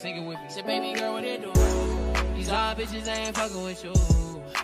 Sing it with me. Say, baby girl, what it do? These all bitches ain't fucking with you.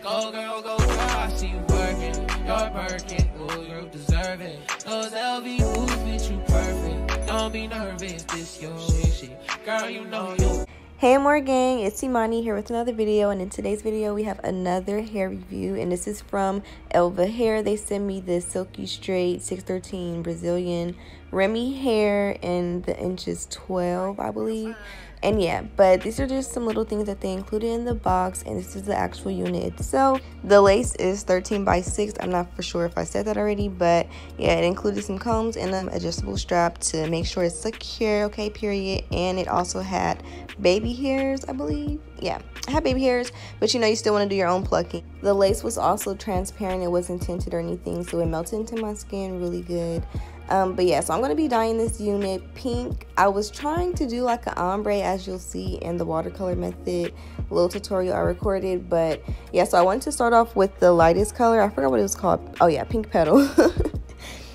Go girl, I see you working. You're working, oh, you deserve it. Those LV moves fit you perfect. Don't be nervous, this your shit. Girl, you know you. Hey more gang, it's Imani here with another video, and in today's video we have another hair review, and this is from Elva Hair. They sent me this silky straight 613 Brazilian Remy hair in the inches 12, I believe. And yeah, but these are just some little things that they included in the box, and this is the actual unit itself. The lace is 13 by 6. I'm not for sure if I said that already, but yeah, it included some combs and an adjustable strap to make sure it's secure, okay, period. And it also had baby hairs, I believe. Yeah, I had baby hairs, but you know, you still want to do your own plucking. The lace was also transparent. It wasn't tinted or anything, so it melted into my skin really good. But yeah, so I'm going to be dyeing this unit pink. I was trying to do like an ombre, as you'll see in the watercolor method little tutorial I recorded. But yeah, so I wanted to start off with the lightest color. I forgot what it was called. Oh yeah, pink petal.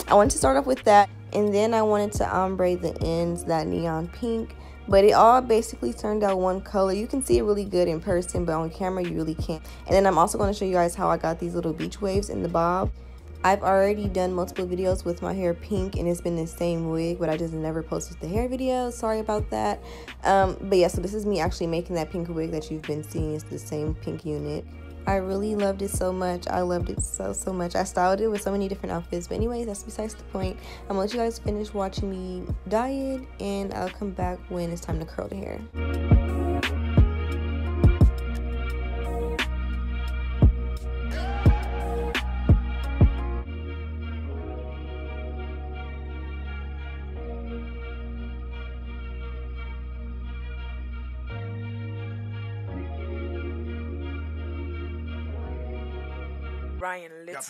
I wanted to start off with that. And then I wanted to ombre the ends, that neon pink. But it all basically turned out one color. You can see it really good in person, but on camera you really can't. And then I'm also going to show you guys how I got these little beach waves in the bob. I've already done multiple videos with my hair pink, and it's been the same wig, but I just never posted the hair video. Sorry about that. But yeah, so this is me actually making that pink wig that you've been seeing. It's the same pink unit. I really loved it so much. I loved it so much. I styled it with so many different outfits. But anyways, that's besides the point. I'm gonna let you guys finish watching me dye it, and I'll come back when it's time to curl the hair. Ryan Little.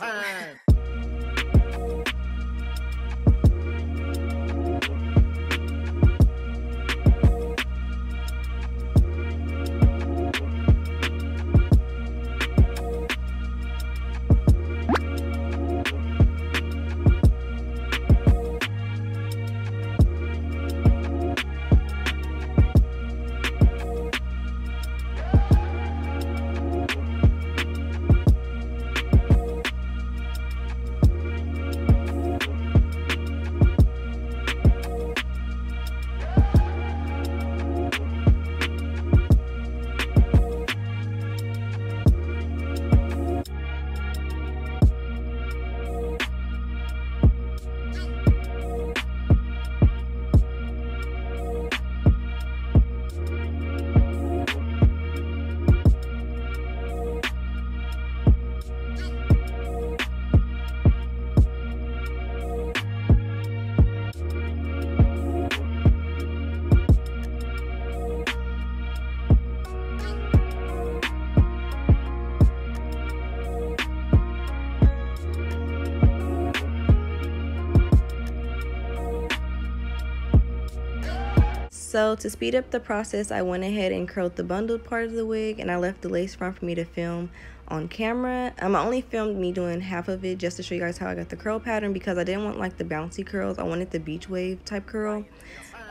So to speed up the process, I went ahead and curled the bundled part of the wig, and I left the lace front for me to film on camera. I only filmed me doing half of it just to show you guys how I got the curl pattern, because I didn't want like the bouncy curls. I wanted the beach wave type curl.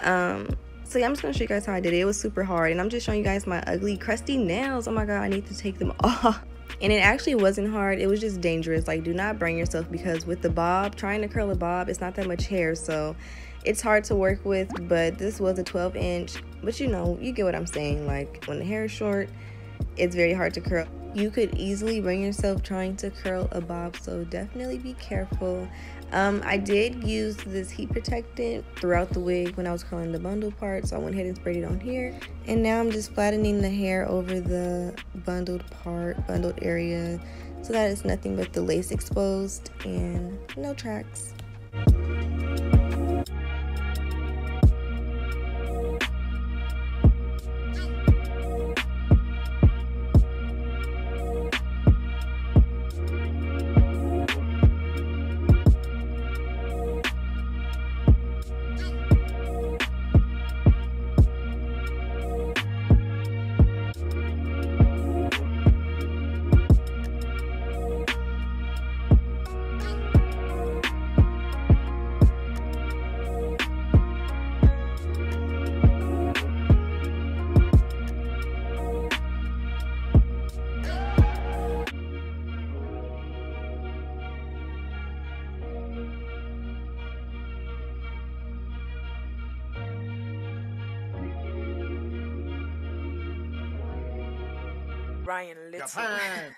So yeah, I'm just gonna show you guys how I did it. It was super hard, and I'm just showing you guys my ugly crusty nails. Oh my god, I need to take them off. And it actually wasn't hard, it was just dangerous. Like, do not burn yourself, because with the bob, trying to curl a bob, it's not that much hair, so it's hard to work with. But this was a 12-inch, but you know, you get what I'm saying. Like, when the hair is short, it's very hard to curl. You could easily burn yourself trying to curl a bob, so definitely be careful. I did use this heat protectant throughout the wig when I was curling the bundled part, so I went ahead and sprayed it on here. And now I'm just flattening the hair over the bundled area, so that it's nothing but the lace exposed and no tracks. Ryan Little. Japan.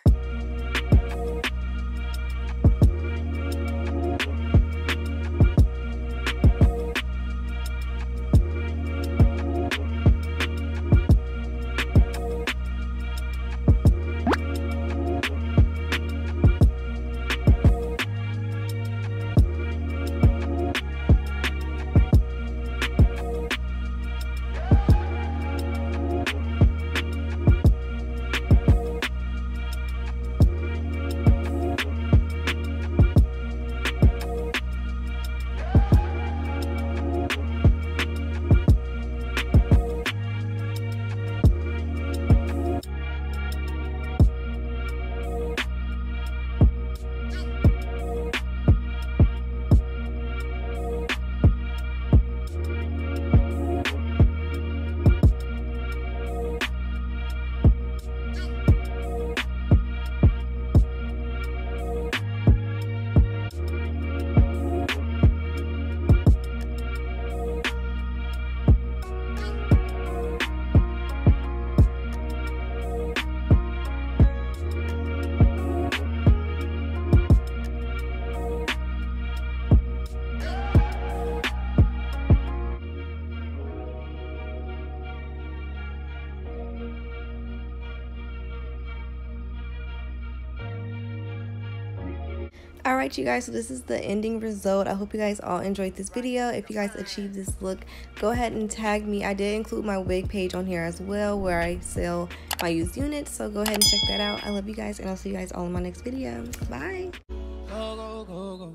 Alright you guys, so this is the ending result. I hope you guys all enjoyed this video. If you guys achieved this look, go ahead and tag me. I did include my wig page on here as well, where I sell my used units, so go ahead and check that out. I love you guys, and I'll see you guys all in my next video. Bye. Go, go, go, go.